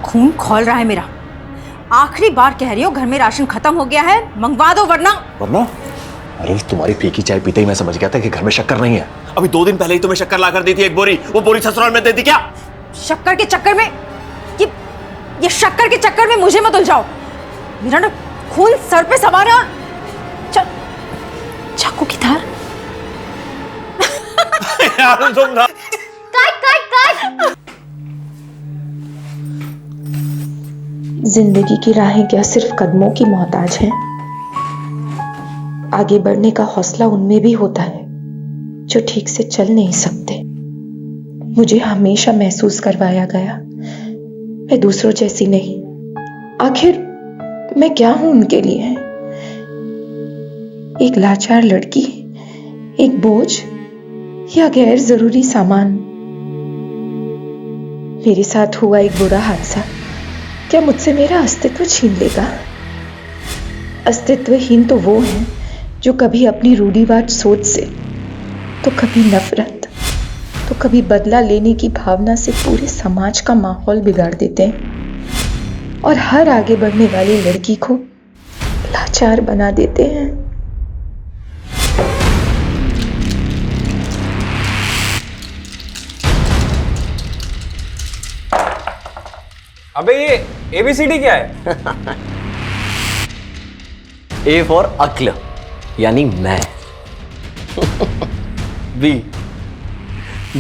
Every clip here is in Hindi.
खून खौल रहा है मेरा। आखिरी बार कह रही हो, घर में राशन खत्म हो गया है, मंगवा दो वरना। वरना? अरे तुम्हारी फीकी चाय पीते ही मैं समझ गया था कि घर में शक्कर नहीं है। अभी 2 दिन पहले ही तुम्हें शक्कर ला कर दी थी एक बोरी, वो बोरी ससुराल में दे दी क्या? शक्कर के चक्कर में ये शक्कर के चक्कर में मुझे मत उलझाओ। मेरा ना खून सर पे सवार है। चाकू की धार। यार तुम ना। काट। जिंदगी की राहें क्या सिर्फ कदमों की मोहताज हैं? आगे बढ़ने का हौसला उनमें भी होता है जो ठीक से चल नहीं सकते। मुझे हमेशा महसूस करवाया गया मैं दूसरों जैसी नहीं। आखिर मैं क्या हूं उनके लिए? एक लाचार लड़की, एक बोझ या गैर जरूरी सामान? मेरे साथ हुआ एक बुरा हादसा क्या मुझसे मेरा अस्तित्व छीन लेगा? अस्तित्वहीन तो वो हैं जो कभी अपनी रूढ़िवाद सोच से, तो कभी नफरत, तो कभी बदला लेने की भावना से पूरे समाज का माहौल बिगाड़ देते हैं और हर आगे बढ़ने वाली लड़की को लाचार बना देते हैं। अबे ये ABCD क्या है? A फॉर अक्ल यानी मैं।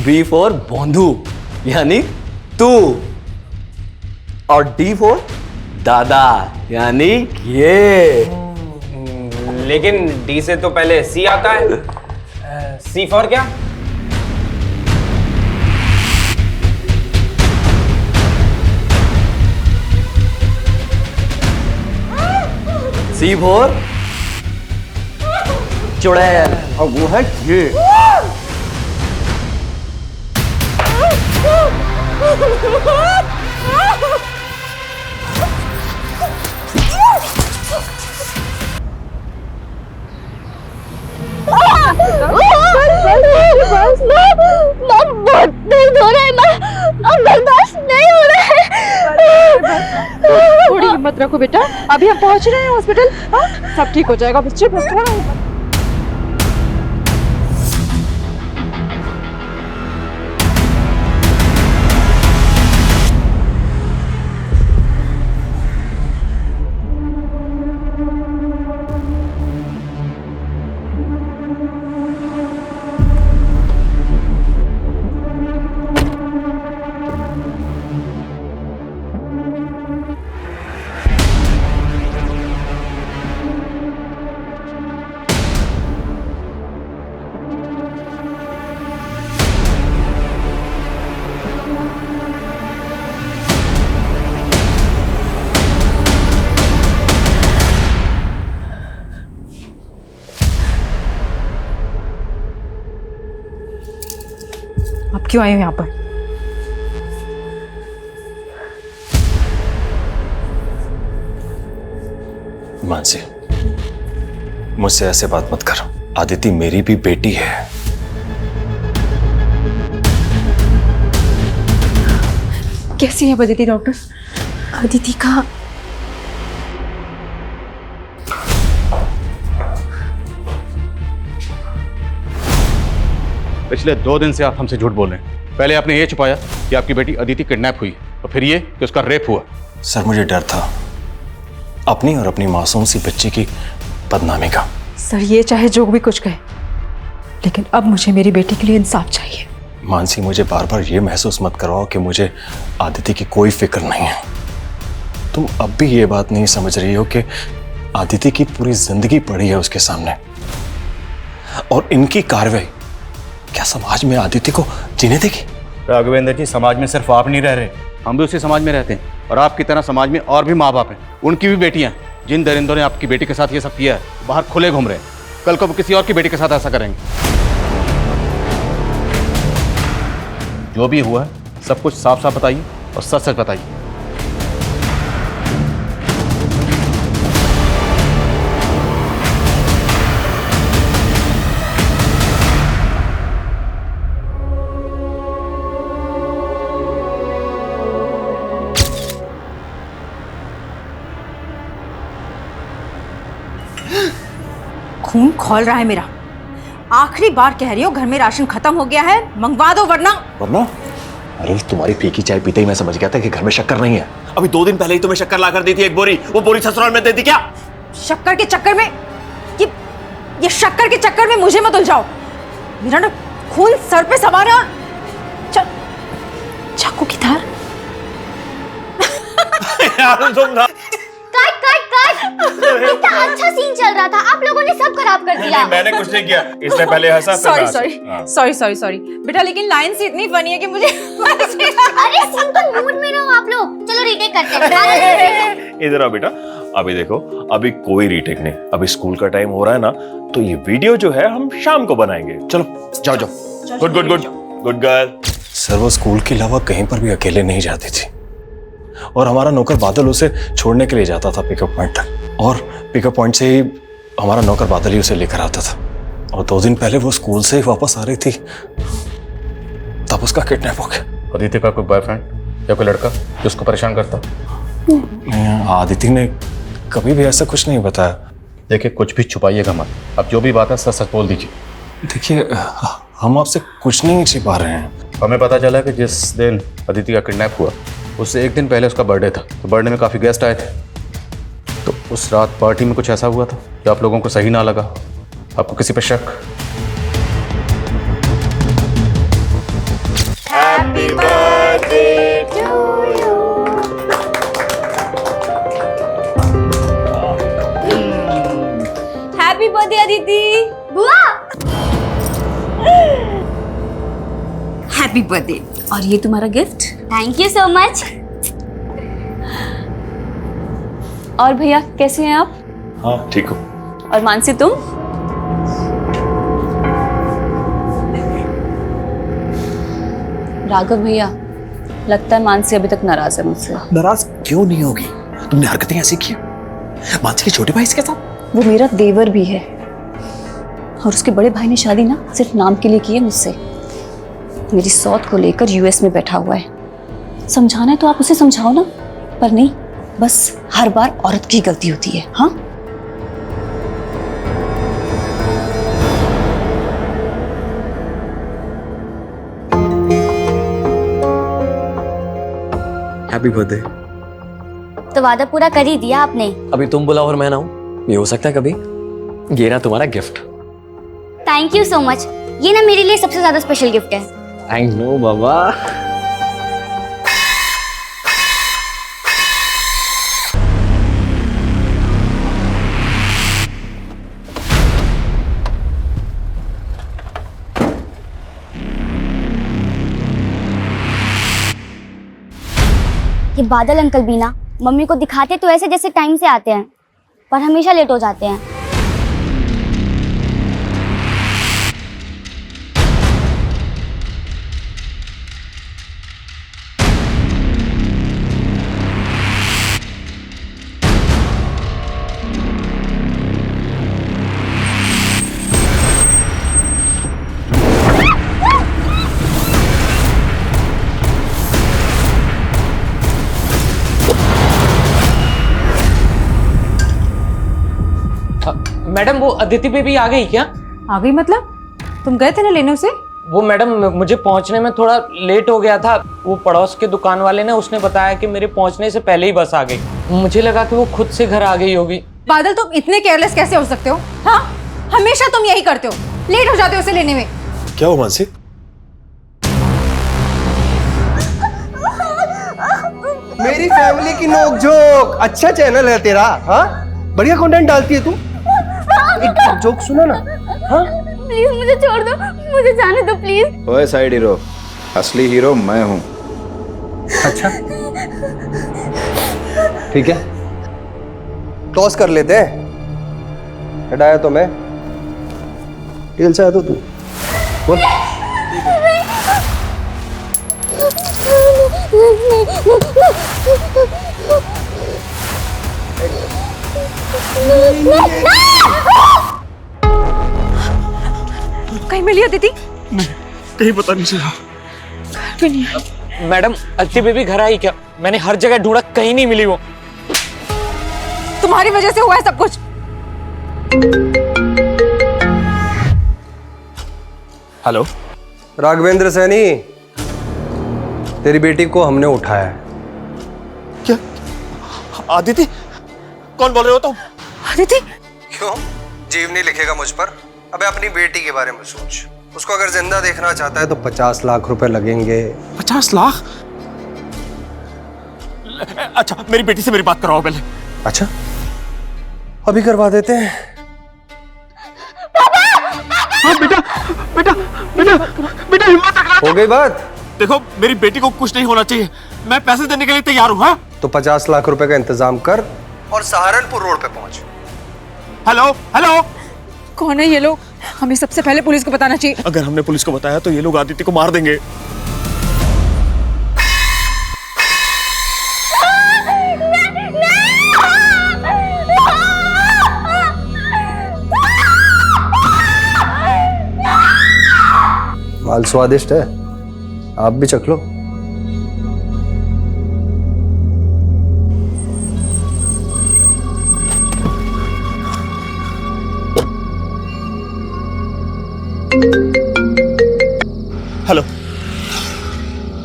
B फॉर बोंधू यानी तू। और D फॉर दादा यानी ये। लेकिन D से तो पहले C आता है। C फॉर क्या? C फॉर चुड़ैल और वो है ये। बहुत दर्द हो रहा है ना, अब बर्दाश्त नहीं हो रहा है। थोड़ी हिम्मत रखो बेटा, अभी हम पहुंच रहे हैं हॉस्पिटल। सब ठीक हो जाएगा बच्चे, बस थोड़ा हिम्मत। आप क्यों आए हो यहाँ पर? मानसी, मुझसे ऐसे बात मत करो। आदिति मेरी भी बेटी है। कैसी है अदिति डॉक्टर? अदिति का पिछले 2 दिन से आप हमसे झूठ बोल रहे हैं। पहले आपने ये छुपाया कि आपकी बेटी अदिति किडनैप हुई और फिर ये कि उसका रेप हुआ। सर मुझे डर था अपनी और अपनी मासूम सी बच्ची की बदनामी का। सर ये चाहे जो भी कुछ कहे, लेकिन अब मुझे मेरी बेटी के लिए इंसाफ चाहिए। मानसी मुझे बार बार ये महसूस मत करवाओ कि मुझे आदिति की कोई फिक्र नहीं है। तुम अब भी ये बात नहीं समझ रही हो कि आदिति की पूरी जिंदगी पड़ी है उसके सामने, और इनकी कार्रवाई क्या समाज में आदिति को जीने देगी? राघवेंद्र जी, समाज में सिर्फ आप नहीं रह रहे, हम भी उसी समाज में रहते हैं, और आपकी तरह समाज में और भी माँ बाप हैं, उनकी भी बेटियां। जिन दरिंदों ने आपकी बेटी के साथ ये सब किया है बाहर खुले घूम रहे हैं, कल को वो किसी और की बेटी के साथ ऐसा करेंगे। जो भी हुआ है सब कुछ साफ साफ बताइए और सच सच बताइए। खून खौल रहा है मेरा। आखिरी बार कह रही हो, घर में राशन खत्म हो गया है, मंगवा दो वरना। वरना? अरे तुम्हारी फीकी चाय पीते ही मैं समझ गया था कि घर में शक्कर नहीं है। अभी 2 दिन पहले ही तुम्हें शक्कर ला कर दी थी एक बोरी, वो बोरी ससुराल में दे दी क्या? शक्कर के चक्कर में ये शक्कर के चक्कर में मुझे मत उलझाओ। मेरा ना खून सर पे सवार है। चाकू की धार। यार तुम ना कट कट कट, इतना अच्छा सीन चल रहा था, आप लोगों ने सब खराब कर दिया। मैंने कुछ नहीं किया, इसने पहले हंसा। सॉरी बेटा, लेकिन लाइन से इतनी फनी है कि मुझे अरे सिंपल मूड में रहो आप लोग। चलो रीटेक करते हैं। इधर आओ बेटा। अभी देखो, अभी कोई रीटेक नहीं, अभी स्कूल का टाइम हो रहा है ना, तो ये वीडियो जो है हम शाम को बनाएंगे। चलो जाओ जाओ। Good good good good girl. Sir वो स्कूल के अलावा कहीं पर भी अकेले नहीं जाती थी, और हमारा नौकर बादल उसे छोड़ने के लिए जाता था पिकअप पॉइंट तक, और पिकअप पॉइंट से ही हमारा नौकर बादल ही उसे लेकर आता था। और 2 दिन पहले वो स्कूल से ही वापस आ रही थी, तब उसका किडनैप हो गया। अदिति का कोई बॉयफ्रेंड या कोई लड़का जो उसको परेशान करता? आदिति ने कभी भी ऐसा कुछ नहीं बताया। देखिए, कुछ भी छुपाइएगा मत, अब जो भी बात है सच सच बोल दीजिए। देखिए, हम आपसे कुछ नहीं छिपा रहे हैं। हमें पता चला कि जिस दिन अदिति का किडनैप हुआ उससे 1 दिन पहले उसका बर्थडे था, तो बर्थडे में काफ़ी गेस्ट आए थे। तो उस रात पार्टी में कुछ ऐसा हुआ था जो आप लोगों को सही ना लगा? आपको किसी पे शक? Happy birthday to you. Happy birthday Aditi. बुआ हैप्पी बर्थडे, और ये तुम्हारा gift. Thank you so much. और भैया कैसे हैं आप? हाँ ठीक हो। और मानसी तुम? राघव भैया, लगता है मानसी अभी तक नाराज है मुझसे। नाराज क्यों नहीं होगी? तुमने हरकतें ऐसी की मानसी के छोटे भाई के साथ। वो मेरा देवर भी है, और उसके बड़े भाई ने शादी ना सिर्फ नाम के लिए की है मुझसे। मेरी सौत को लेकर यूएस में बैठा हुआ है। समझाना है तो आप उसे समझाओ ना, पर नहीं, बस हर बार औरत की गलती होती है। हाँ, हैप्पी बर्थडे। तो वादा पूरा कर ही दिया आपने। अभी तुम बुलाओ और मैं ना हूं, ये हो सकता है कभी। ये ना तुम्हारा gift. Thank you so much, ये ना मेरे लिए सबसे ज्यादा स्पेशल गिफ्ट है। आई नो बाबा। ये बादल अंकल भी ना मम्मी को दिखाते तो ऐसे जैसे टाइम से आते हैं, पर हमेशा लेट हो जाते हैं। मैडम वो अदिति बेबी आ गई क्या? आ गई मतलब? तुम गए थे ना लेने उसे? वो मैडम मुझे पहुंचने में थोड़ा लेट हो गया था। वो पड़ोस के दुकान वाले ने उसने बताया कि मेरे पहुंचने से पहले ही बस आ गई। मुझे लगा कि वो खुद से घर आ गई होगी। बादल, तुम इतने केयरलेस कैसे हो सकते हो? हाँ, हमेशा तुम यही करते हो, लेट हो जाते हो उसे लेने में। क्या हो मानसी? मेरी फैमिली की नोकझोंक, अच्छा चैनल है तेरा। हाँ, बढ़िया कंटेंट डालती है तू। एक जोक सुना ना। हाँ, प्लीज मुझे छोड़ दो, मुझे जाने दो प्लीज। ओए साइड हीरो, असली हीरो मैं हूँ। अच्छा ठीक है, टॉस कर लेते हैं। हटाया तो मैं, टेल से आया तो तू। बोल। कहीं मिली अदिति? कहीं पता नहीं चला। भी नहीं आई। मैडम अदिति बेबी घर आई क्या? मैंने हर जगह ढूंढा, कहीं नहीं मिली वो। तुम्हारी वजह से हुआ है सब कुछ। हेलो राघवेंद्र सैनी, तेरी बेटी को हमने उठाया है। क्या? आदिति? कौन बोल रहे हो तुम? आदिति? क्यों? जीव नहीं लिखेगा मुझ पर? अबे अपनी बेटी के बारे में सोच। उसको अगर जिंदा देखना चाहता है तो 50 लाख रुपए लगेंगे। 50 लाख? अच्छा, मेरी बेटी से मेरी बात करवाओ पहले। अच्छा, अभी करवा देते हैं। हाँ बेटा, बेटा, बेटा, बेटा हिम्मत रखना। हो गई बात? देखो, मेरी बेटी को कुछ नहीं होना चाहिए। मैं पैसे देने के लिए तैयार हूँ। हाँ? तो 50 लाख रुपए का इंतजाम कर और सहारनपुर रोड पे पहुंच। Hello, hello. कौन है ये लोग? हमें सबसे पहले पुलिस को बताना चाहिए। अगर हमने पुलिस को बताया तो ये लोग आदित्य को मार देंगे। माल स्वादिष्ट है, आप भी चख लो। हेलो,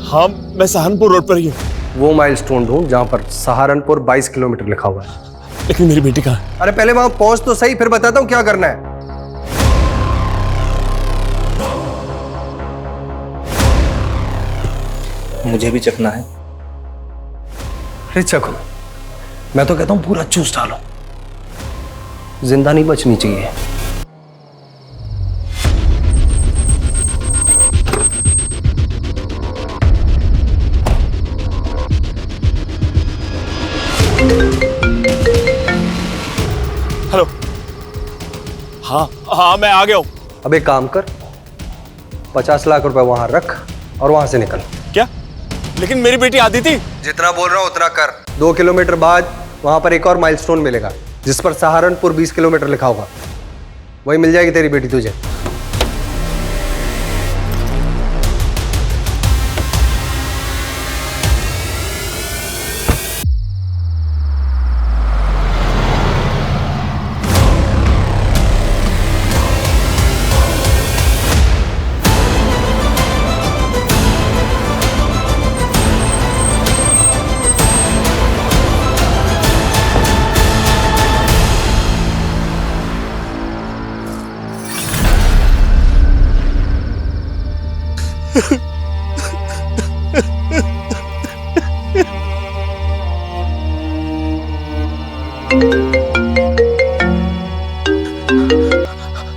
हाँ मैं सहारनपुर रोड पर ही हूँ। वो माइलस्टोन ढूंढ जहां पर सहारनपुर 22 किलोमीटर लिखा हुआ है। लेकिन मेरी बेटी कहाँ है? अरे पहले वहां पहुंच तो सही, फिर बताता हूँ क्या करना है। मुझे भी चखना है। अरे चखो, मैं तो कहता हूं पूरा चूस डालो, जिंदा नहीं बचनी चाहिए। हेलो, हाँ हाँ मैं आ गया हूँ। अब एक काम कर, 50 लाख रुपए वहां रख और वहां से निकल। क्या? लेकिन मेरी बेटी आदिति। जितना बोल रहा हूं उतना कर। 2 किलोमीटर बाद वहां पर एक और माइलस्टोन मिलेगा जिस पर सहारनपुर 20 किलोमीटर लिखा होगा। वही मिल जाएगी तेरी बेटी तुझे।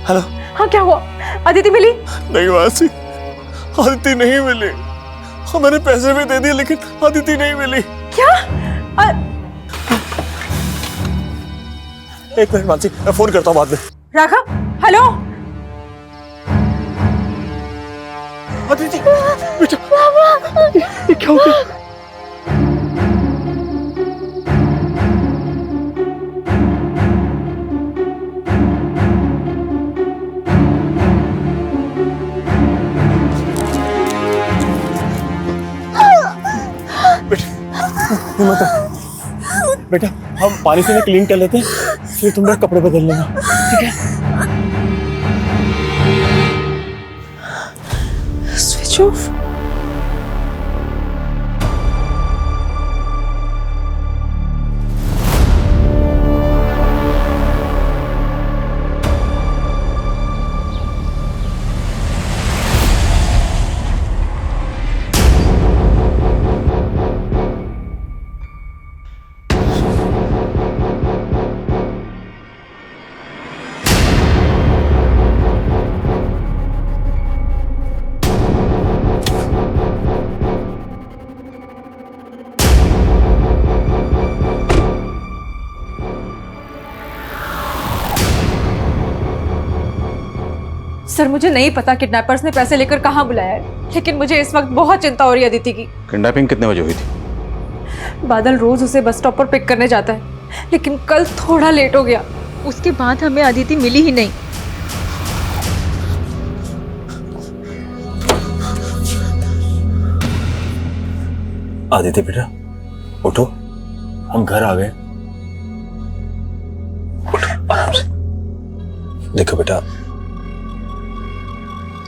हेलो, हाँ क्या हुआ? अदिति मिली? नहीं मासी, आदिति नहीं मिली। हाँ मैंने पैसे भी दे दिए लेकिन आदिति नहीं मिली। क्या? एक मिनट मासी, मैं फोन करता हूँ बाद में। राघव, हेलो। आदिति, बेटा, ये क्या हो गया? हिम्मत रख। बेटा, हम पानी से क्लीन कर लेते हैं, फिर तुम लोग कपड़े बदल लेना, ठीक है? Switch off. सर मुझे नहीं पता किडनैपर्स ने पैसे लेकर कहाँ बुलाया है, लेकिन मुझे इस वक्त बहुत चिंता हो रही है अदिति की। किडनैपिंग कितने बजे हुई थी? बादल रोज उसे बस स्टॉप पर पिक करने जाता है, लेकिन कल थोड़ा लेट हो गया। उसके बाद हमें अदिति मिली ही नहीं। आदिति बेटा, उठो, हम घर आ गए। उठो आराम से। देखो बेटा,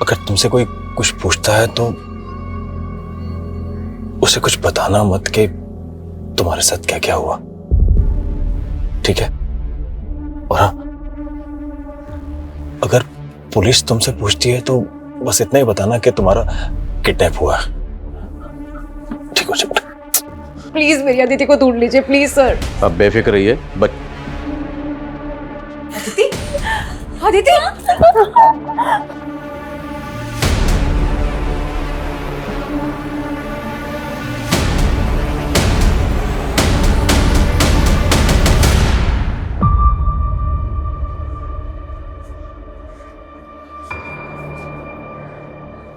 अगर तुमसे कोई कुछ पूछता है तो उसे कुछ बताना मत कि तुम्हारे साथ क्या क्या हुआ, ठीक है? और हाँ, अगर पुलिस तुमसे पूछती है तो बस इतना ही बताना कि तुम्हारा किडनैप हुआ है। ठीक हो चुप। प्लीज मेरी अदिति को ढूंढ लीजिए, प्लीज सर। अब बेफिक्र रहिए। अदिति, अदिति।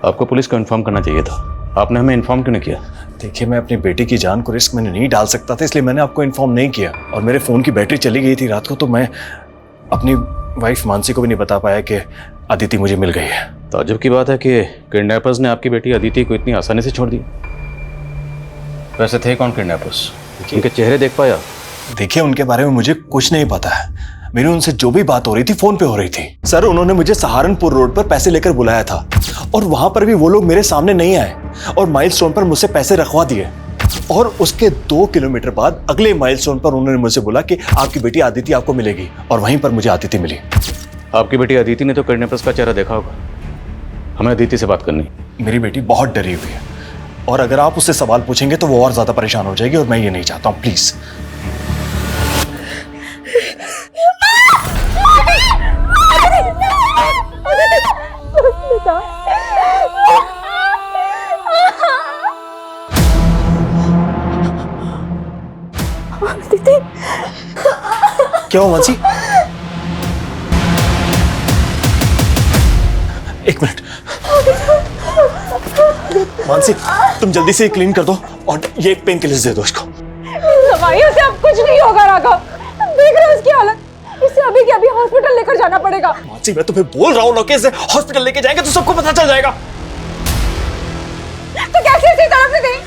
आपको पुलिस को इन्फॉर्म करना चाहिए था, आपने हमें इन्फॉर्म क्यों नहीं किया? देखिए, मैं अपनी बेटी की जान को रिस्क में नहीं डाल सकता था, इसलिए मैंने आपको इन्फॉर्म नहीं किया। और मेरे फोन की बैटरी चली गई थी रात को, तो मैं अपनी वाइफ मानसी को भी नहीं बता पाया कि अदिति मुझे मिल गई है। ताज्जुब की बात है कि किडनैपर्स ने आपकी बेटी अदिति को इतनी आसानी से छोड़ दी। वैसे थे कौन किडनैपर्स? उनके चेहरे देख पाया? देखिए, उनके बारे में मुझे कुछ नहीं पता है। मेरी उनसे जो भी बात हो रही थी फोन पे हो रही थी। सर, उन्होंने मुझे सहारनपुर रोड पर पैसे लेकर बुलाया था और वहां पर भी वो लोग मेरे सामने नहीं आए और माइलस्टोन पर मुझसे पैसे रखवा दिए। और उसके 2 किलोमीटर बाद अगले माइलस्टोन पर उन्होंने मुझसे बोला कि आपकी बेटी अदिति आपको मिलेगी, और वहीं पर मुझे अदिति मिली। आपकी बेटी अदिति ने तो किडनैपर्स का चेहरा देखा होगा। हमें अदिति से बात करनी। मेरी बेटी बहुत डरी हुई है और अगर आप उससे सवाल पूछेंगे तो वो और ज्यादा परेशान हो जाएगी, और मैं ये नहीं चाहता हूँ। प्लीज। क्या हुआ मानसी? एक मिनट मानसी, तुम जल्दी से क्लीन कर दो और ये एक पेन किलर दे दो इसको। दवाइयों से अब कुछ नहीं होगा राघव, देख रहे हो इसकी हालत। इसे अभी के अभी हॉस्पिटल लेकर जाना पड़ेगा। मानसी, मैं तुम्हें बोल रहा हूँ ना कि इसे हॉस्पिटल लेके जाएंगे तो सबको पता चल जाएगा। तो कैसे इसी तरफ से गई?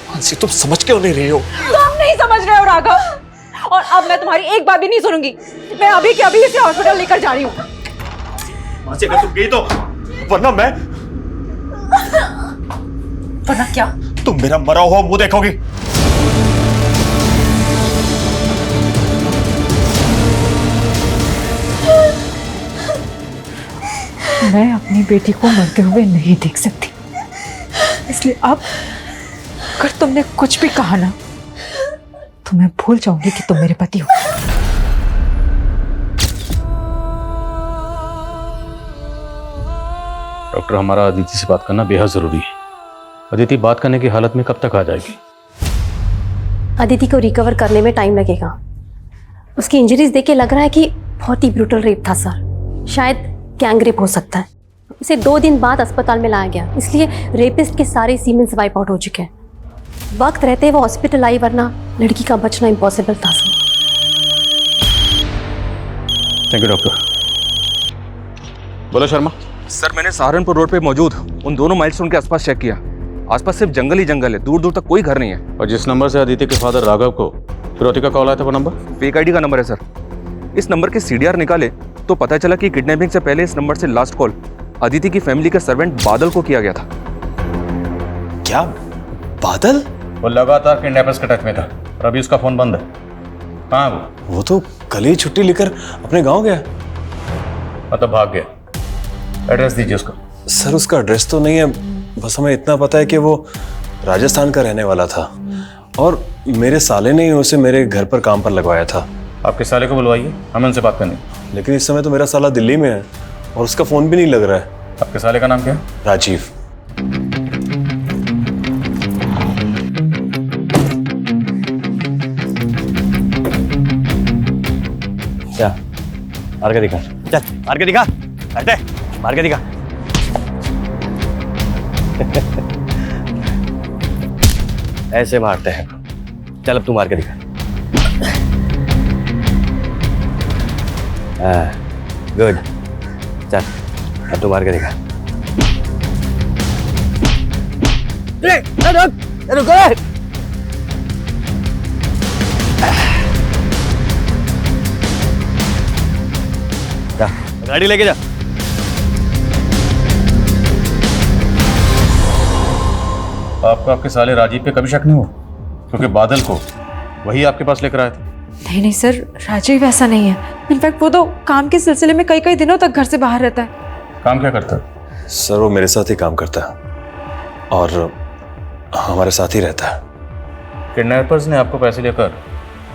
मानसी, तुम समझ क्यों नहीं रही हो? तुम नहीं समझ रहे हो राघव, और अब मैं तुम्हारी एक बात भी नहीं सुनूंगी। मैं अभी के अभी इसे हॉस्पिटल लेकर जा रही हूँ। मानसी, अगर तुम गई तो वरना मैं। वरना क्या? तुम मेरा मरा हुआ मुंह देखोगी। मैं अपनी बेटी को मरते हुए नहीं देख सकती, इसलिए अब अगर तुमने कुछ भी कहा ना तो मैं भूल जाऊंगी कि तुम मेरे पति हो। डॉक्टर, हमारा अदिति से बात करना बेहद जरूरी है। अदिति बात करने की हालत में कब तक आ जाएगी? अदिति को रिकवर करने में टाइम लगेगा। उसकी इंजरीज देख के लग रहा है कि बहुत ही ब्रूटल रेप था सर। शायद गैंग रेप हो सकता है। उसे 2 दिन बाद अस्पताल में लाया गया, इसलिए रेपिस्ट के सारे सीमेंस वाइप आउट हो चुके हैं। वक्त रहते वो हॉस्पिटल आई, वरना लड़की का बचना इम्पॉसिबल था सर। Thank you doctor. बोलो शर्मा। सर, मैंने सहारनपुर रोड पे मौजूद उन दोनों माइलस्टोन के आसपास चेक किया। आसपास सिर्फ जंगल ही जंगल है, दूर दूर तक कोई घर नहीं है। और जिस नंबर से अदिति के फादर राघव को फिरौती का कॉल आया था, वो नंबर फेक आईडी का नंबर है सर। इस नंबर के सीडीआर निकाले तो पता चला कि किडनैपिंग से पहले इस नंबर से लास्ट कॉल अदिति की फैमिली के सर्वेंट बादल को किया गया था। क्या बादल? वो लगातार किडनैपर्स के टच में था और अभी उसका फोन बंद है। कहाँ है वो तो कल ही छुट्टी लेकर अपने गांव गया। मतलब भाग गया। एड्रेस दीजिए उसका। सर, उसका एड्रेस तो नहीं है, बस हमें इतना पता है कि वो राजस्थान का रहने वाला था और मेरे साले ने ही उसे मेरे घर पर काम पर लगवाया था। आपके साले को बुलवाइए, हमें उनसे बात करनी। लेकिन इस समय तो मेरा साला दिल्ली में है और उसका फोन भी नहीं लग रहा है। आपके साले का नाम क्या है? राजीव। क्या मार के दिखा? चल मार के दिखा। हटे, मार के दिखा। ऐसे मारते हैं। चल अब तू मार के दिखा। गुड। चल अब तू मार के दिखा। रुक। गाड़ी लेके जा। आपको आपके साले राजीव पे कभी शक नहीं हुआ? क्योंकि बादल को वही आपके पास लेकर आया था। नहीं नहीं सर, राजीव ऐसा नहीं है। इनफैक्ट वो तो काम के सिलसिले में कई कई दिनों तक घर से बाहर रहता है। काम क्या करता है? सर वो मेरे साथ ही काम करता है और हमारे साथ ही रहता है। किडनैपर्स ने आपको पैसे लेकर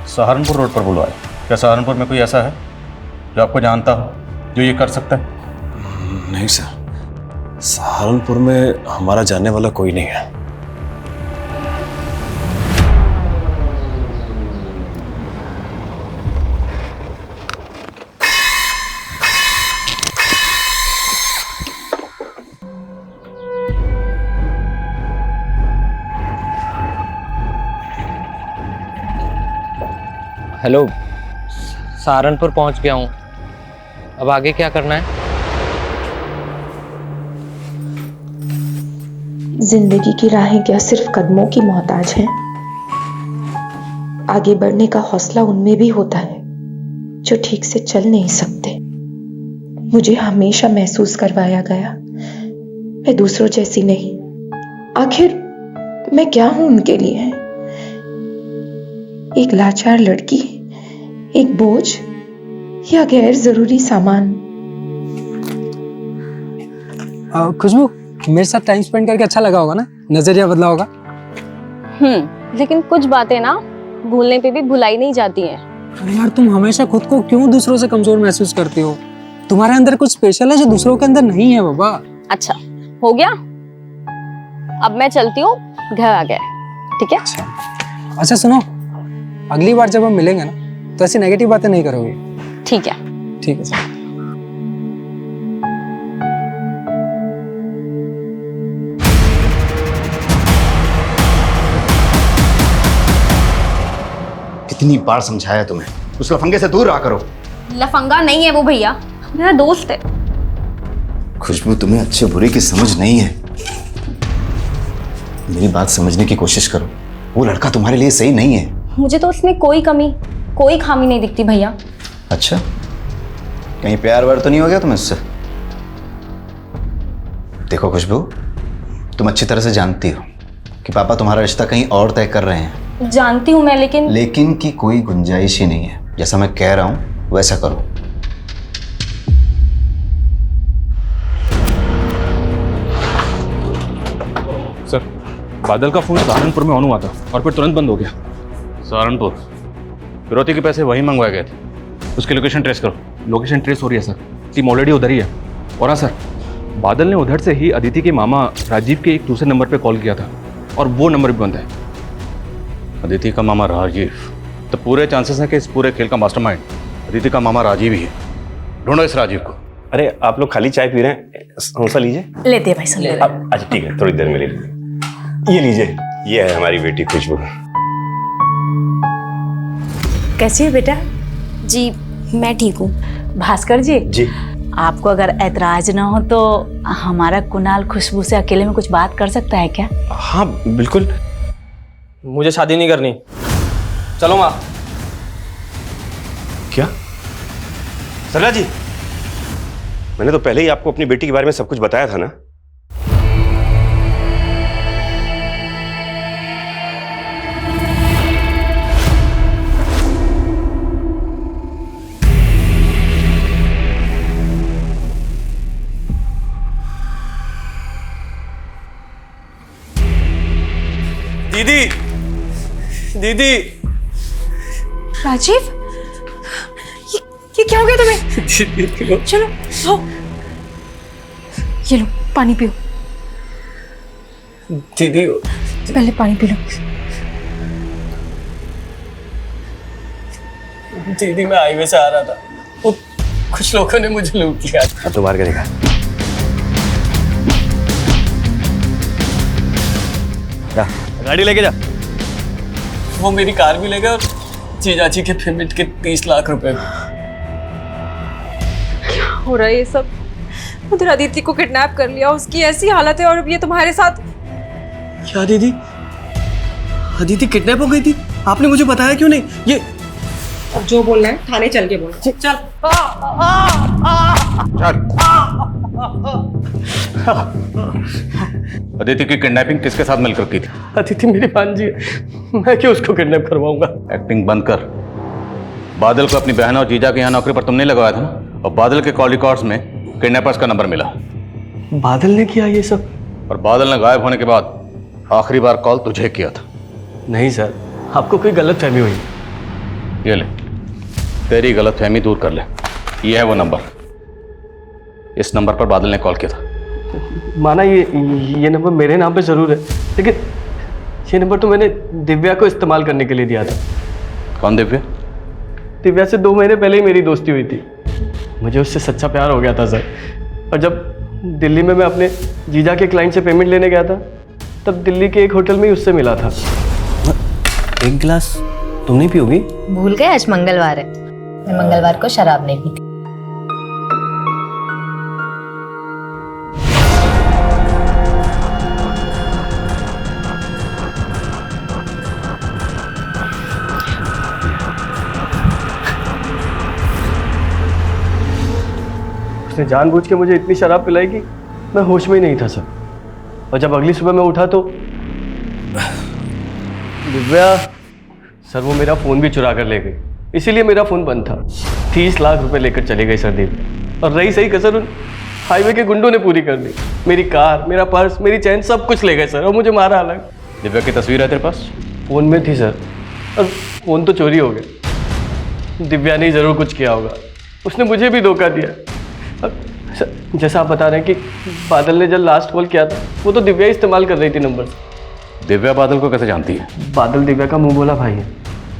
सहारनपुर रोड पर बुलवाया। क्या सहारनपुर में कोई ऐसा है जो आपको जानता हो, जो ये कर सकता है? नहीं सर, सहारनपुर में हमारा जानने वाला कोई नहीं है। हेलो, सहारनपुर पहुंच गया हूँ। अब आगे क्या करना है? जिंदगी की राहें क्या सिर्फ कदमों की मोहताज हैं? आगे बढ़ने का हौसला उनमें भी होता है जो ठीक से चल नहीं सकते। मुझे हमेशा महसूस करवाया गया मैं दूसरों जैसी नहीं। आखिर मैं क्या हूं उनके लिए? एक लाचार लड़की, एक बोझ या गैर जरूरी सामान? खुशबू, मेरे साथ टाइम स्पेंड करके अच्छा लगा होगा ना? नजरिया बदला होगा। लेकिन कुछ बातें ना भूलने पे भी भुलाई नहीं जाती हैं। अरे यार, तुम हमेशा खुद को क्यों दूसरों से कमजोर महसूस करती हो? तुम्हारे अंदर कुछ स्पेशल है जो दूसरों के अंदर नहीं है बाबा। अच्छा, हो गया? अब मैं चलती हूँ, घर आ गया। ठीक है? अच्छा सुनो, अगली बार जब हम मिलेंगे ना तो ऐसी नेगेटिव बातें नहीं करोगे। ठीक है? ठीक है सर। कितनी बार समझाया तुम्हें, उस लफंगे से दूर रहा करो। लफंगा नहीं है वो भैया, मेरा दोस्त है। खुशबू, तुम्हें अच्छे बुरे की समझ नहीं है। मेरी बात समझने की कोशिश करो। वो लड़का तुम्हारे लिए सही नहीं है। मुझे तो उसमें कोई कमी, कोई खामी नहीं दिखती भैया। अच्छा, कहीं प्यार व्यार तो नहीं हो गया तुम्हें उससे? देखो खुशबू, तुम अच्छी तरह से जानती हो कि पापा तुम्हारा रिश्ता कहीं और तय कर रहे हैं। जानती हूँ मैं, लेकिन की कोई गुंजाइश ही नहीं है। जैसा मैं कह रहा हूं वैसा करो। सर, बादल का फोन सहारनपुर में ऑन हुआ था और फिर तुरंत बंद हो गया। सहारनपुर? फिरौती के पैसे वहीं मंगवाए गए थे। उसकी लोकेशन ट्रेस करो। लोकेशन ट्रेस हो रही है सर, टीम ऑलरेडी उधर ही है। और हाँ सर, बादल ने उधर से ही अदिति के मामा राजीव के एक दूसरे नंबर पे कॉल किया था और वो नंबर भी बंद है। अदिति का मामा राजीव? तो पूरे चांसेस हैं कि इस पूरे खेल का मास्टरमाइंड अदिति का मामा राजीव ही है। ढूंढो इस राजीव को। अरे आप लोग खाली चाय पी रहे हैं, समोसा लीजिए। लेते भाई साहब। अच्छा ठीक है, थोड़ी देर में ले लीजिए। ये लीजिए, ये है हमारी बेटी खुशबू। कैसी है बेटा? जी मैं ठीक हूँ। भास्कर जी, जी आपको अगर ऐतराज ना हो तो हमारा कुणाल खुशबू से अकेले में कुछ बात कर सकता है क्या? हाँ बिल्कुल। मुझे शादी नहीं करनी। चलो माँ। क्या? सरला जी, मैंने तो पहले ही आपको अपनी बेटी के बारे में सब कुछ बताया था ना। दीदी, दीदी। राजीव, ये क्या हो गया तुम्हें? चलो आओ, ये लो पानी पियो। दीदी पहले पानी पी लो। दीदी, मैं हाईवे से आ रहा था, वो कुछ लोगों ने मुझे लूट लिया। अब तो बाहर का देखा। जा, गाड़ी लेके जा। वो मेरी कार भी ले गए और जीजाजी के पेमेंट के 30 लाख रुपए। क्या हो रहा है ये सब? उधर अदिति को किडनैप कर लिया, उसकी ऐसी हालत है और अब ये तुम्हारे साथ। क्या दीदी, अदिति किडनैप हो गई थी? आपने मुझे बताया क्यों नहीं? ये अब जो बोलना है थाने चल के बोल। चल। चल। अदिति की किडनैपिंग किसके साथ मिलकर की थी? अदिति मेरी भांजी है, मैं क्यों उसको किडनैप करवाऊंगा? एक्टिंग बंद कर। बादल को अपनी बहन और जीजा के यहाँ नौकरी पर तुमने लगवाया था ना, और बादल के कॉल रिकॉर्ड्स में किडनैपर्स का नंबर मिला। बादल ने किया ये सब? और बादल ने गायब होने के बाद आखिरी बार कॉल तुझे किया था। नहीं सर, आपको कोई गलतफहमी हुई। ये ले, तेरी गलतफहमी दूर कर ले। ये है वो नंबर, इस नंबर पर बादल ने कॉल किया था। माना ये नंबर मेरे नाम पे जरूर है, लेकिन ये नंबर तो मैंने दिव्या को इस्तेमाल करने के लिए दिया था। कौन दिव्या? दिव्या से 2 महीने पहले ही मेरी दोस्ती हुई थी। मुझे उससे सच्चा प्यार हो गया था सर। और जब दिल्ली में मैं अपने जीजा के क्लाइंट से पेमेंट लेने गया था, तब दिल्ली के एक होटल में ही उससे मिला था। एक गिलास तुम नहीं पियोगी? भूल गए आज मंगलवार है, मैं मंगलवार को शराब नहीं पीती। उसने जानबूझ के मुझे इतनी शराब पिलाई कि मैं होश में ही नहीं था सर। और जब अगली सुबह मैं उठा तो दिव्या सर वो मेरा फ़ोन भी चुरा कर ले गई, इसीलिए मेरा फ़ोन बंद था। 30 लाख रुपए लेकर चली गई सर दिव्या। और रही सही कसर उन हाईवे के गुंडों ने पूरी कर दी। मेरी कार, मेरा पर्स, मेरी चैन सब कुछ ले गए सर, और मुझे मारा अलग। दिव्या की तस्वीर है तेरे पास? फ़ोन में थी सर, और फ़ोन तो चोरी हो गया। दिव्या ने ज़रूर कुछ किया होगा, उसने मुझे भी धोखा दिया। जैसा आप बता रहे हैं कि बादल ने जब लास्ट कॉल किया था, वो तो दिव्या इस्तेमाल कर रही थी नंबर। दिव्या बादल को कैसे जानती है? बादल दिव्या का मुंह बोला भाई है,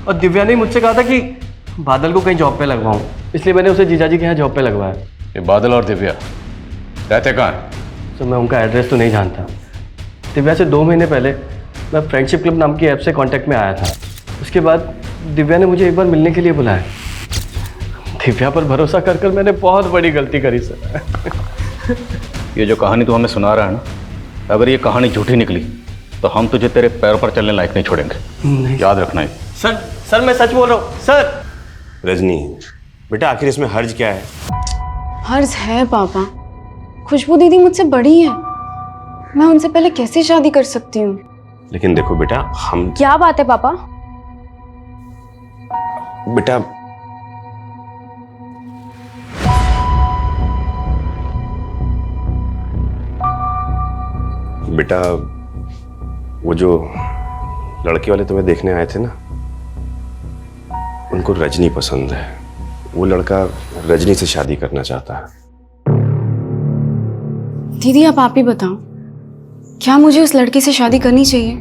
और दिव्या ने मुझसे कहा था कि बादल को कहीं जॉब पे लगवाऊं, इसलिए मैंने उसे जीजाजी के यहाँ जॉब पे लगवाया। ये बादल और दिव्या रहते कहाँ हैं? तो मैं उनका एड्रेस तो नहीं जानता। दिव्या से 2 महीने पहले मैं फ्रेंडशिप क्लब नाम की ऐप से कांटेक्ट में आया था। उसके बाद दिव्या ने मुझे एक बार मिलने के लिए बुलाया। दिव्या पर भरोसा कर कर मैंने बहुत बड़ी गलती करी सर। ये जो कहानी तू हमें सुना रहा है ना, अगर ये कहानी झूठी निकली तो हम तुझे तेरे पैरों पर चलने लायक नहीं छोड़ेंगे। नहीं। याद रखना है। सर मैं सच बोल रहा हूँ सर। रजनी बेटा, आखिर इसमें हर्ज क्या है? हर्ज है पापा, खुशबू दीदी मुझसे बड़ी है, मैं उनसे पहले कैसे शादी कर सकती हूँ? लेकिन देखो बेटा, हम क्या बात है पापा? बेटा बेटा वो जो लड़के वाले तुम्हें देखने आए थे ना, उनको रजनी पसंद है। वो लड़का रजनी से शादी करना चाहता है। दीदी आप ही बताओ, क्या मुझे उस लड़के से शादी करनी चाहिए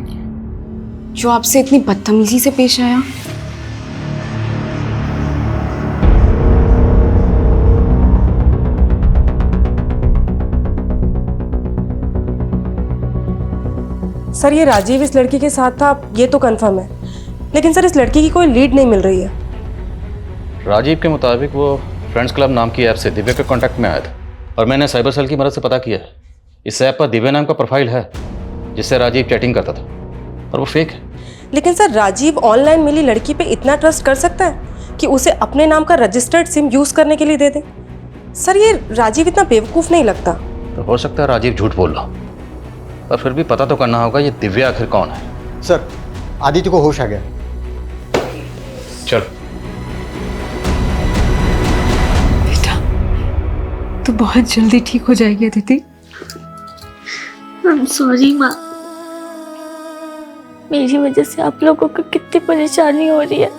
जो आपसे इतनी बदतमीजी से पेश आया? सर ये राजीव इस लड़की के साथ था, ये तो कंफर्म है, लेकिन सर इस लड़की की कोई लीड नहीं मिल रही है। राजीव के मुताबिक वो फ्रेंड्स क्लब नाम की ऐप से दिव्या के कांटेक्ट में आया था, और मैंने साइबर सेल की मदद से पता किया है, इस ऐप पर दिव्या नाम का प्रोफाइल है जिससे राजीव चैटिंग करता था, और वो फेक है। लेकिन सर राजीव ऑनलाइन मिली लड़की पे इतना ट्रस्ट कर सकता है कि उसे अपने नाम का रजिस्टर्ड सिम यूज करने के लिए दे दे? सर ये राजीव इतना बेवकूफ नहीं लगता। तो हो सकता है राजीव झूठ बोल रहा, पर फिर भी पता तो करना होगा ये दिव्या आखिर कौन है। सर आदित्य को होश आ गया। चल। बेटा तो बहुत जल्दी ठीक हो जाएगी अदिति। I'm sorry माँ, मेरी वजह से आप लोगों को कितनी परेशानी हो रही है।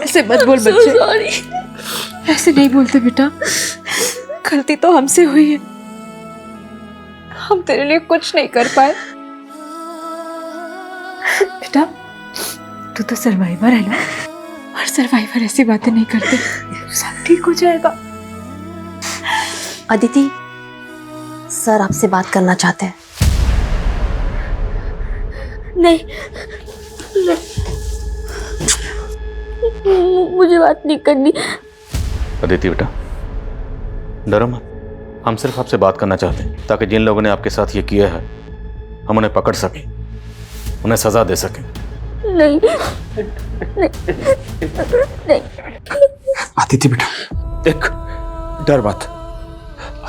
ऐसे मत बोल So बच्चे, sorry। ऐसे नहीं बोलते बेटा, गलती तो हमसे हुई है, हम तेरे लिए कुछ नहीं कर पाए। बेटा तू तो सर्वाइवर है ना, और सर्वाइवर ऐसी बातें नहीं करते, सब ठीक हो जाएगा। अदिति सर आपसे बात करना चाहते हैं। नहीं, मुझे बात नहीं करनी। अदिति बेटा डरो मत, हम सिर्फ आपसे बात करना चाहते हैं ताकि जिन लोगों ने आपके साथ ये किया है हम उन्हें पकड़ सकें, उन्हें सजा दे सकें। नहीं नहीं। आदित्य बेटा देख, डर मत,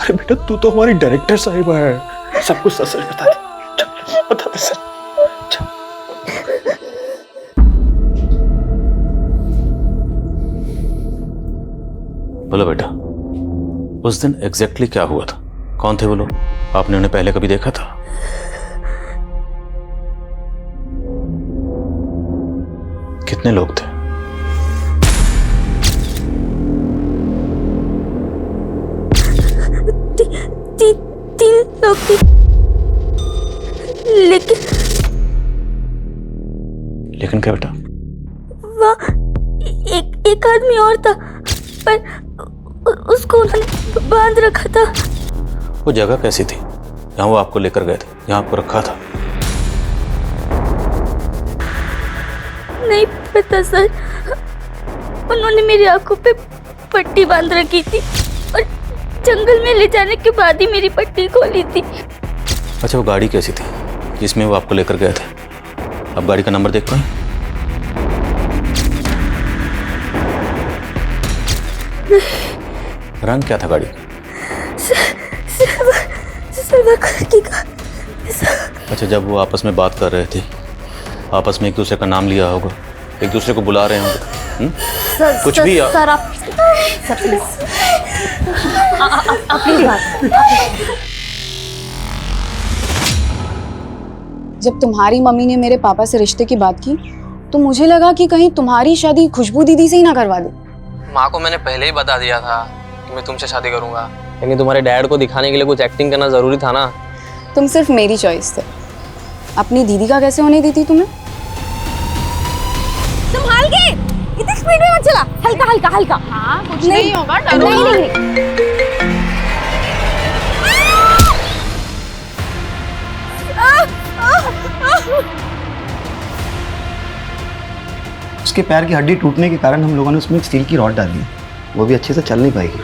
अरे बेटा तू तो हमारी डायरेक्टर साहिबा है, सब कुछ सच सच बता दे, चल, बता दे सर। बोलो बेटा, उस दिन एग्जैक्टली क्या हुआ था? कौन थे वो लोग? आपने उन्हें पहले कभी देखा था? कितने लोग थे? तीन लोग थे, लेकिन क्या बेटा? वहाँ एक आदमी और था, पर उसको उन्होंने बांध रखा था। वो जगह कैसी थी जहाँ वो आपको लेकर गए थे, जहाँ आपको रखा था? नहीं पता सर, उन्होंने मेरी आंखों पे पट्टी बांध रखी थी और जंगल में ले जाने के बाद ही मेरी पट्टी खोली थी। अच्छा, वो गाड़ी कैसी थी जिसमें वो आपको लेकर गए थे? अब गाड़ी का नंबर देख पाए? रंग क्या था गाड़ी का? अच्छा, जब वो आपस में बात कर रहे थे, आपस में एक दूसरे का नाम लिया होगा, एक दूसरे को बुला रहे होंगे, कुछ भी सर आप अपनी बात। जब तुम्हारी मम्मी ने मेरे पापा से रिश्ते की बात की तो मुझे लगा कि कहीं तुम्हारी शादी खुशबू दीदी से ही ना करवा दे। माँ को मैंने पहले ही बता दिया था कि मैं तुमसे शादी करूंगा, लेकिन तुम्हारे डैड को दिखाने के लिए कुछ एक्टिंग करना जरूरी था ना। तुम सिर्फ मेरी चॉइस थे, अपनी दीदी का कैसे होने दी थी तुम्हें? संभाल के, इतनी स्पीड में मत चला, हल्का हल्का हल्का। हाँ कुछ नहीं होगा, डरो नहीं। उसके पैर की हड्डी टूटने के कारण हम लोगों ने उसमें एक स्टील की रॉड डाली, वो भी अच्छे से चल नहीं पाएगी।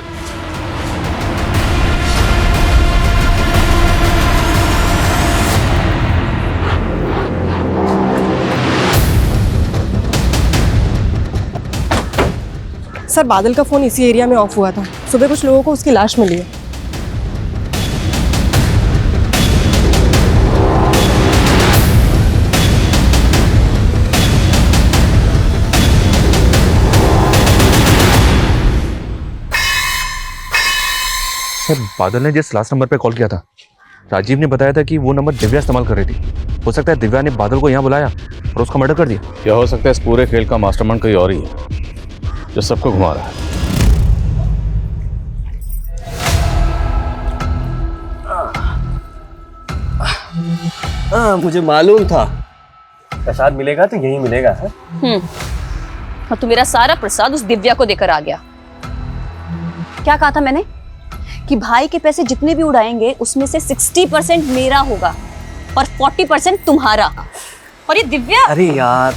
सर बादल का फोन इसी एरिया में ऑफ हुआ था, सुबह कुछ लोगों को उसकी लाश मिली है। सर बादल ने जिस लास्ट नंबर पे कॉल किया था, राजीव ने बताया था कि वो नंबर दिव्या इस्तेमाल कर रही थी। हो सकता है दिव्या ने बादल को यहाँ बुलाया और उसका मर्डर कर दिया। क्या हो सकता है इस पूरे खेल का मास्टरमाइंड कोई और ही है जो सबको घुमा रहा है। मुझे मालूम था प्रसाद मिलेगा तो यही मिलेगा। और तू मेरा सारा प्रसाद उस दिव्या को देकर आ गया। क्या कहा था मैंने कि भाई के पैसे जितने भी उड़ाएंगे उसमें से 60% मेरा होगा और 40% तुम्हारा। और ये दिव्या, अरे यार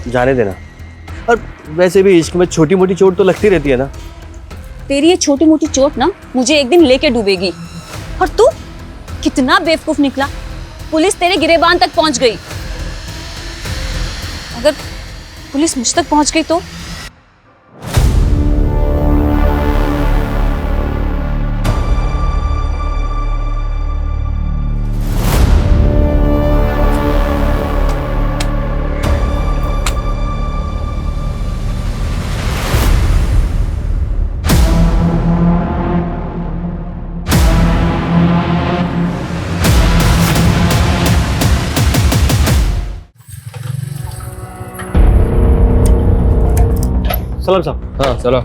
जाने देना। और वैसे भी इश्क में छोटी मोटी चोट तो लगती रहती है ना। तेरी ये छोटी मोटी चोट ना मुझे एक दिन लेके डूबेगी। और तू कितना बेवकूफ निकला, पुलिस तेरे गिरेबान तक पहुंच गई। अगर पुलिस मुझ तक पहुंच गई तो? सलाम साहब। हाँ चलो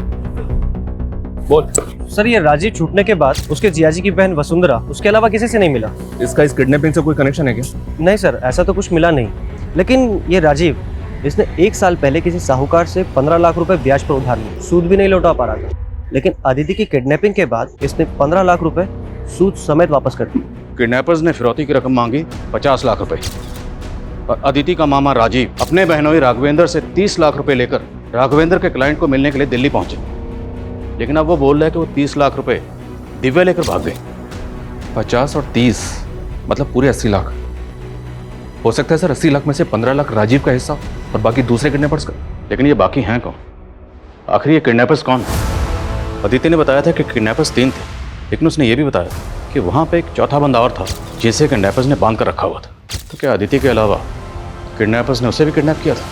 बोल। सर ये राजीव छूटने के बाद उसके जियाजी की बहन वसुंधरा, उसके अलावा किसी से नहीं मिला। इसका इस किडनैपिंग से कोई कनेक्शन है क्या? नहीं सर, ऐसा तो कुछ मिला नहीं। लेकिन ये राजीव, इसने 1 साल पहले किसी साहूकार से 15 लाख रुपए ब्याज पर उधार लिए, सूद भी नहीं लौटा पा रहा था। लेकिन अदिति की किडनैपिंग के बाद इसने 15 लाख रुपए सूद समेत वापस कर दिए। किडनैपर्स ने फिरौती की रकम मांगी 50 लाख रुपए और अदिति का मामा राजीव अपने बहनोई राघवेंद्र से 30 लाख रुपए लेकर राघवेंद्र के क्लाइंट को मिलने के लिए दिल्ली पहुंचे। लेकिन अब वो बोल रहा है कि वो 30 लाख रुपए दिव्या लेकर भाग गए। 50 और 30 मतलब पूरे 80 लाख। हो सकता है सर 80 लाख में से 15 लाख राजीव का हिस्सा और बाकी दूसरे किडनैपर्स का। लेकिन ये बाकी हैं कौन? आखिर ये किडनैपर्स कौन? अदिति ने बताया था कि किडनैपर्स 3 थे, लेकिन उसने ये भी बताया कि वहाँ पे एक चौथा बंदा और था जिसे किडनैपर्स ने बांध कर रखा हुआ था। तो क्या अदिति के अलावा किडनैपर्स ने उसे भी किडनैप किया था?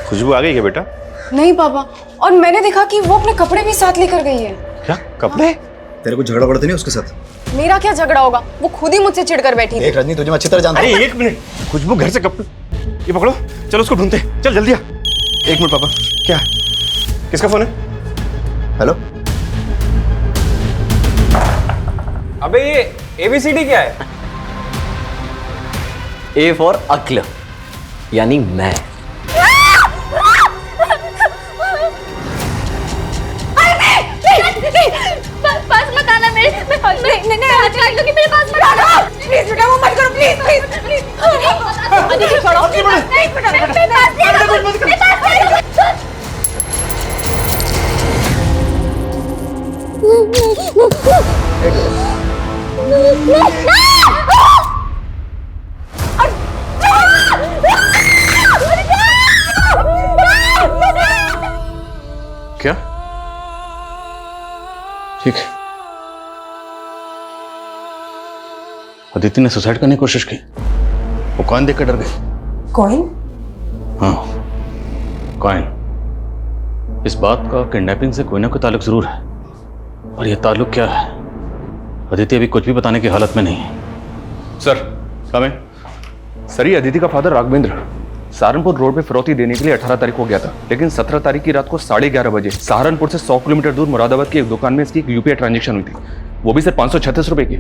खुशबू आ गई क्या बेटा? नहीं पापा, और मैंने देखा कि वो अपने कपड़े भी साथ लेकर गई है। क्या कपड़े? तेरे को झगड़ा पड़ता नहीं उसके साथ? मेरा क्या झगड़ा होगा, वो खुद ही मुझसे चिढ़कर बैठी थी। एक रजनी, तुझे मैं अच्छी तरह जानता हूं। अरे एक मिनट, खुशबू घर से कपड़े, ये पकड़ो, चलो उसको ढूंढते, चल जल्दी आ। एक मिनट पापा, क्या किसका फोन है? हेलो। अबे ये ABCD क्या है? ए फॉर अक्ल, यानी मैं। पास मत आना मेरे, नहीं हाथ काट लूंगी, मेरे पास मत आना प्लीज बेटा, वो मत करो प्लीज प्लीज प्लीज। अदिति छोड़ो, नहीं बेटा, मेरे पास नहीं आना। क्या? ठीक है। अदिति ने सुसाइड करने की कोशिश की, वो कॉइन देख कर डर गई। कॉइन? हाँ, कॉइन। इस बात का किडनैपिंग से कोई ना कोई ताल्लुक जरूर है, और यह ताल्लुक क्या है अदिति अभी कुछ भी बताने की हालत में नहीं है। सर कम इन। सर, ये अदिति का फादर राघवेंद्र सहारनपुर रोड पे फिरौती देने के लिए 18 तारीख को गया था, लेकिन 17 तारीख की रात को 11:30 बजे सहारनपुर से 100 किलोमीटर दूर मुरादाबाद की एक दुकान में इसकी एक यूपीआई ट्रांजैक्शन हुई थी, वो भी सिर्फ 536 रुपए की।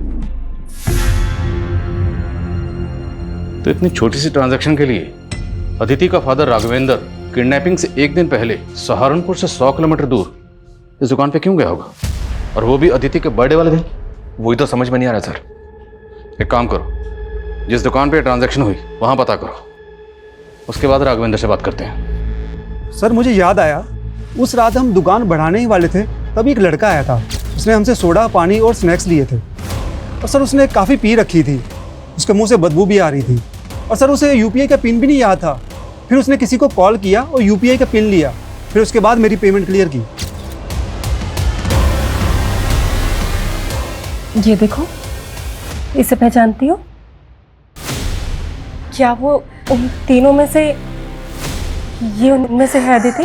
तो इतनी छोटी सी ट्रांजैक्शन के लिए अदिति का फादर राघवेंद्र किडनैपिंग से एक दिन पहले सहारनपुर से 100 किलोमीटर दूर इस दुकान पे क्यों गया होगा, और वो भी अदिति के बर्थडे वाले दिन? वही तो समझ में नहीं आ रहा सर। एक काम करो, जिस दुकान पे ट्रांजैक्शन हुई वहां पता करो, उसके बाद राघवेंद्र से बात करते हैं। सर मुझे याद आया, उस रात हम दुकान बढ़ाने ही वाले थे, तभी एक लड़का आया था। उसने हमसे सोडा, पानी और स्नैक्स लिए थे, और सर उसने काफ़ी पी रखी थी, उसके मुंह से बदबू भी आ रही थी, और सर उसे यूपीआई का पिन भी नहीं याद था। फिर उसने किसी को कॉल किया और यूपीआई का पिन लिया, फिर उसके बाद मेरी पेमेंट क्लियर की। ये देखो, इसे पहचानती हो? क्या वो उन तीनों में से, ये उनमें से है अदिति?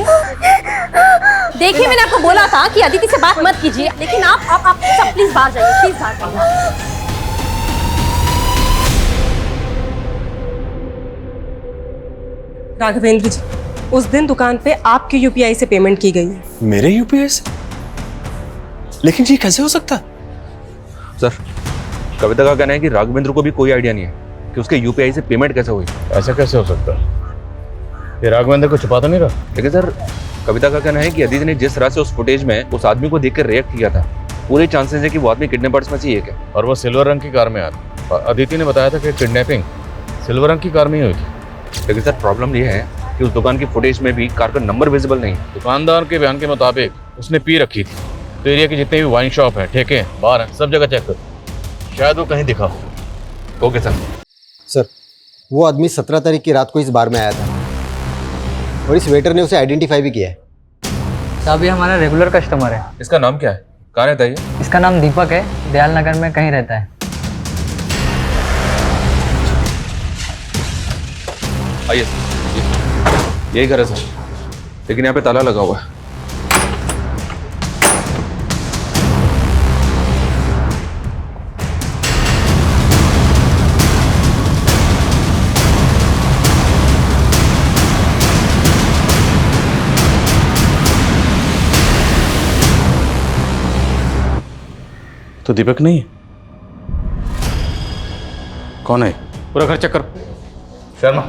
देखिए, मैंने आपको बोला था कि अदिति से बात मत कीजिए, लेकिन आप सब प्लीज बाहर जाइए, प्लीज बाहर जाइए। राघवेंद्र जी, उस दिन दुकान पे आपकी यूपीआई से पेमेंट की गई है। मेरे यूपीआई से? लेकिन ये कैसे हो सकता? सर, कविता का कहना है कि राघवेंद्र को भी कोई आइडिया नहीं है कि उसके यूपीआई से पेमेंट कैसे हुई। ऐसा कैसे हो सकता है? ये राघवेंद्र को छुपा तो नहीं रहा? लेकिन सर, कविता का कहना है कि अदिति ने जिस तरह से उस फुटेज में उस आदमी को देखकर रिएक्ट किया था, पूरे चांसेस है कि वो आदमी किडनैपर्स में से एक है। और वो सिल्वर रंग की कार में आया था, और अदिति ने बताया था कि किडनैपिंग सिल्वर रंग की कार में ही हुई थी। लेकिन सर, प्रॉब्लम ये है कि उस दुकान की फुटेज में भी कार का नंबर विजिबल नहीं है। दुकानदार के बयान के मुताबिक उसने पी रखी थी, तो एरिया के जितने भी वाइन शॉप हैं, ठेके हैं, बार हैं, सब जगह चेक करो, शायद वो कहीं दिखा हो। Okay sir. सर, वो आदमी 17 तारीख की रात को इस बार में आया था, और इस वेटर ने उसे आइडेंटिफाई भी किया है। साहब, ये हमारा रेगुलर कस्टमर है। इसका नाम क्या है? कहाँ रहता है ये? इसका नाम दीपक है, दयाल नगर में कहीं रहता है। आइए सर, यही घर है सर, लेकिन यहाँ पे ताला लगा हुआ है। तो दीपक नहीं है? कौन है? पूरा घर चेक करो। शर्मा,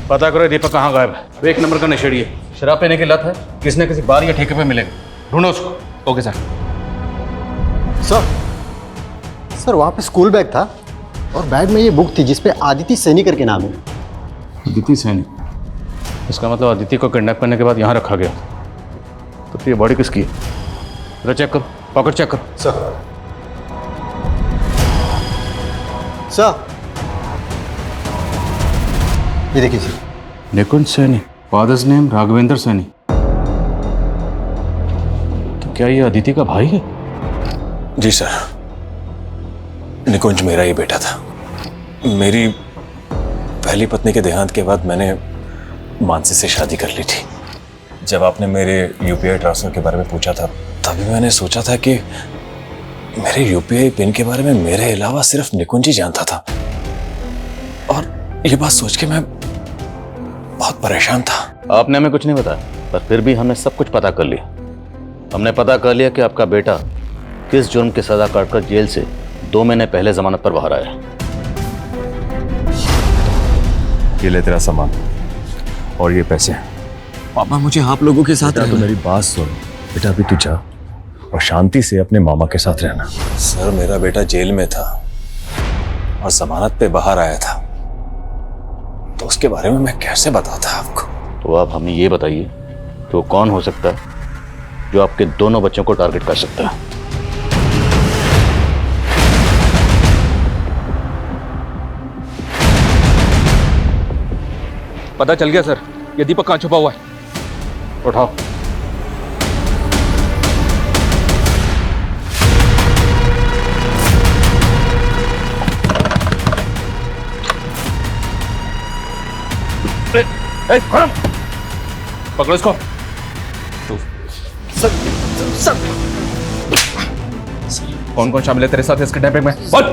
पता करो दीपक कहाँ गायब है। वो एक नंबर का नशेड़ी है, शराब पीने की लत है, किसी न किसी बार या ठेके पे मिलेगा, ढूंढो उसको। Okay sir. सर वहाँ पे स्कूल बैग था, और बैग में ये बुक थी जिसपे आदिति सैनी करके नाम है। आदिति सैनी? इसका मतलब आदिति को किडनैप करने के बाद यहाँ रखा गया। तो ये बॉडी किसकी है? जरा चेक करो, पॉकेट चेक करो। सर ये देखिए सर। निकुंज सैनी, फादर्स नेम राघवेंद्र सैनी। तो क्या ये अदिति का भाई है? जी सर, निकुंज मेरा ही बेटा था। मेरी पहली पत्नी के देहांत के बाद मैंने मानसी से शादी कर ली थी। जब आपने मेरे यूपीआई ट्रांसफर के बारे में पूछा था, तभी मैंने सोचा था कि मेरे यूपीआई पिन के बारे में मेरे अलावा सिर्फ निकुंज ही जानता था। और ये बात सोच के मैं बहुत परेशान था। आपने हमें कुछ नहीं बताया, पर फिर भी हमने सब कुछ पता कर लिया। हमने पता कर लिया कि आपका बेटा किस जुर्म की सजा काटकर जेल से 2 महीने पहले जमानत पर बाहर आया। ये ले तेरा सामान और ये पैसे। पापा मुझे आप लोगों के साथ तो मेरी बात सुन बेटा, अभी तू जा और शांति से अपने मामा के साथ रहना। सर, मेरा बेटा जेल में था और जमानत पे बाहर आया था, तो उसके बारे में मैं कैसे बताता आपको? तो आप हमें ये बताइए कि वो कौन हो सकता है जो आपके दोनों बच्चों को टारगेट कर सकता है? पता चल गया सर, ये दीपक कहाँ छुपा हुआ है। उठाओ। पकड़ो इसको। Sir, sir. कौन कौन शामिल है तेरे साथ इस किडनैपिंग में? बोल।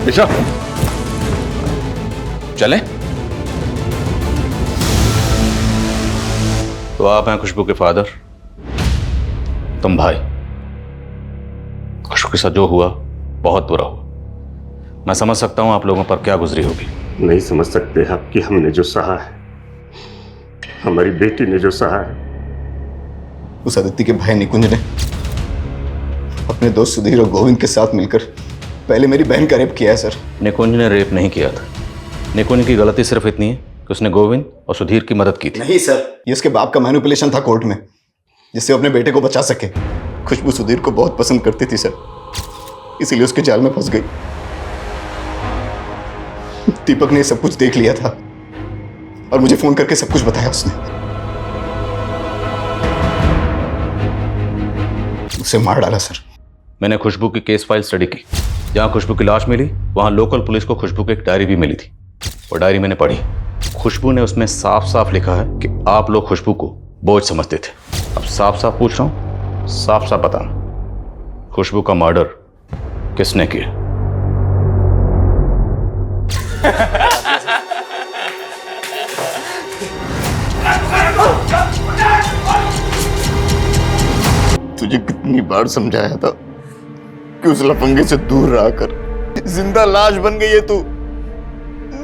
दिशा, चले। तो आप हैं खुशबू के फादर, तुम भाई। खुशबू के साथ जो हुआ बहुत बुरा हुआ। मैं समझ सकता हूं आप लोगों पर क्या गुजरी होगी। नहीं समझ सकते आप कि हमने जो सहा है, हमारी बेटी ने जो सहा है। उस आदित्य के भाई निकुंज ने अपने दोस्त सुधीर और गोविंद के साथ मिलकर पहले मेरी बहन का रेप किया है सर। निकुंज ने रेप नहीं किया था। निकुंज की गलती सिर्फ इतनी है कि उसने गोविंद और सुधीर की मदद की थी। नहीं सर, ये उसके बाप का मैनिपुलेशन था कोर्ट में, जिससे अपने बेटे को बचा सके। खुशबू सुधीर को बहुत पसंद करती थी सर, इसीलिए उसके जाल में फंस गई। दीपक ने सब कुछ देख लिया था और मुझे फोन करके सब कुछ बताया उसने। उसे मार डाला सर। मैंने खुशबू की केस फाइल स्टडी की। जहां खुशबू की लाश मिली वहां लोकल पुलिस को खुशबू की एक डायरी भी मिली थी। वो डायरी मैंने पढ़ी। खुशबू ने उसमें साफ साफ लिखा है कि आप लोग खुशबू को बोझ समझते थे। अब साफ साफ पूछ रहा हूं, साफ साफ बताना, खुशबू का मर्डर किसने किया? तुझे कितनी बार समझाया था कि उस लफंगे से दूर रहा कर। जिंदा लाश बन गई है तू,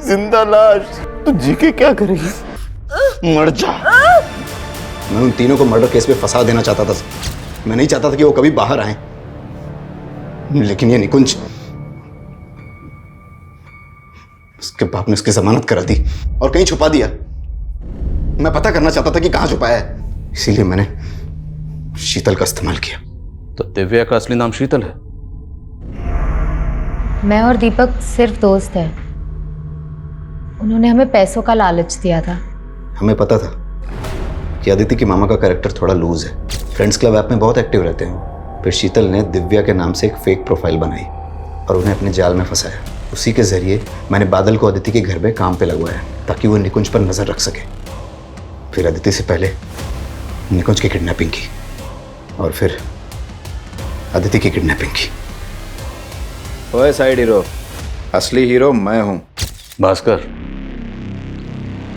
जिंदा लाश। तू जी के क्या करेगी? मर जा। मैं उन तीनों को मर्डर केस में फंसा देना चाहता था। मैं नहीं चाहता था कि वो कभी बाहर आए, लेकिन ये निकुंज, उसके बाप ने उसकी जमानत करा दी और कहीं छुपा दिया। मैं पता करना चाहता था कि कहां छुपाया है, इसीलिए मैंने शीतल का इस्तेमाल किया। तो दिव्या का असली नाम शीतल है? मैं और दीपक सिर्फ दोस्त हैं। उन्होंने हमें पैसों का लालच दिया था। हमें पता था कि अदिति की मामा का कैरेक्टर थोड़ा लूज है, फ्रेंड्स क्लब ऐप में बहुत एक्टिव रहते हैं। फिर शीतल ने दिव्या के नाम से एक फेक प्रोफाइल बनाई और उन्हें अपने जाल में फंसाया। उसी के जरिए मैंने बादल को अदिति के घर में काम पे लगवाया ताकि वो निकुंज पर नजर रख सके। फिर अदिति से पहले निकुंज की किडनैपिंग की और फिर अदिति की किडनैपिंग की। ओए साइड हीरो, असली हीरो मैं हूं। भास्कर,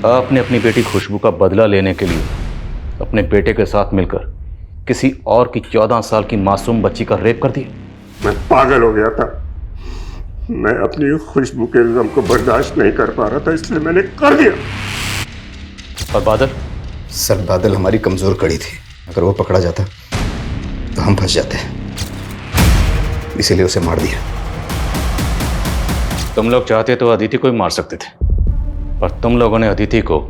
आपने अपनी बेटी खुशबू का बदला लेने के लिए अपने बेटे के साथ मिलकर किसी और की 14 साल की मासूम बच्ची का रेप कर दिया। मैं पागल हो गया था। मैं अपनी खुशबू के इल्जाम को बर्दाश्त नहीं कर पा रहा था, इसलिए मैंने कर दिया। और बादल? सर, बादल हमारी कमजोर कड़ी थी। अगर वो पकड़ा जाता तो हम फंस जाते, इसीलिए उसे मार दिया। तुम लोग चाहते तो अदिति को ही मार सकते थे, पर तुम लोगों ने अदिति को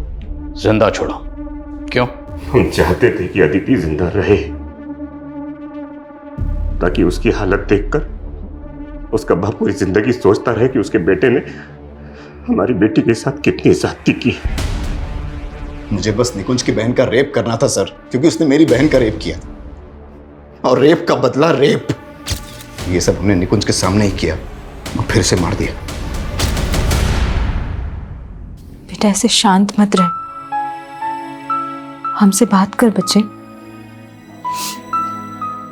जिंदा छोड़ा। क्यों? हम चाहते थे कि अदिति जिंदा रहे ताकि उसकी हालत देखकर उसका बाप पूरी जिंदगी सोचता रहे कि उसके बेटे ने हमारी बेटी के साथ कितनी ज्यादती की। मुझे बस निकुंज की बहन का रेप करना था सर, क्योंकि उसने मेरी बहन का रेप किया और रेप का बदला रेप। ये सब हमने निकुंज के सामने ही किया और फिर से मार दिया। बेटा ऐसे शांत मत रह, हमसे बात कर बच्चे।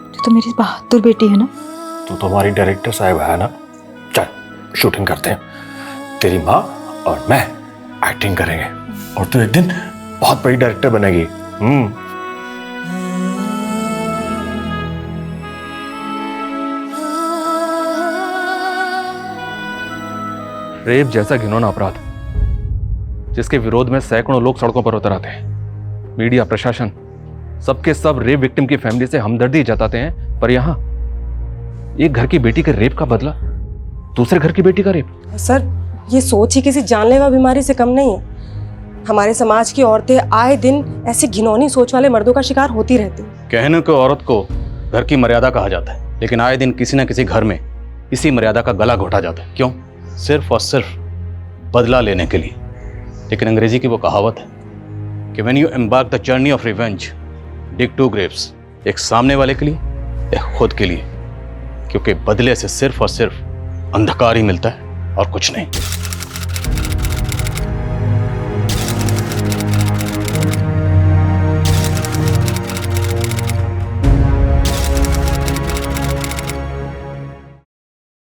तू तो मेरी बहादुर बेटी है ना। तू तो हमारी डायरेक्टर साहब है ना। चल शूटिंग करते हैं, तेरी माँ और मैं एक्टिंग करेंगे और तू एक दिन बहुत बड़ी डायरेक्टर बनेगी। रेप जैसा घिनौना अपराध जिसके विरोध में सैकड़ों लोग सड़कों पर उतर आते हैं, मीडिया, प्रशासन, सबके सब रेप विक्टिम की फैमिली से हमदर्दी जताते हैं, पर यहां एक घर की बेटी के रेप का बदला दूसरे घर की बेटी का रेप। सर ये सोच ही किसी जानलेवा बीमारी से कम नहीं है। हमारे समाज की औरतें आए दिन ऐसी घिनौनी सोच वाले मर्दों का शिकार होती रहती। कहने को औरत को घर की मर्यादा कहा जाता है, लेकिन आए दिन किसी न किसी घर में इसी मर्यादा का गला घोटा जाता है। क्यों? सिर्फ और सिर्फ बदला लेने के लिए। लेकिन अंग्रेजी की वो कहावत है कि when you embark the journey of revenge dig two graves, एक सामने वाले के लिए, एक खुद के लिए, क्योंकि बदले से सिर्फ और सिर्फ अंधकार ही मिलता है और कुछ नहीं।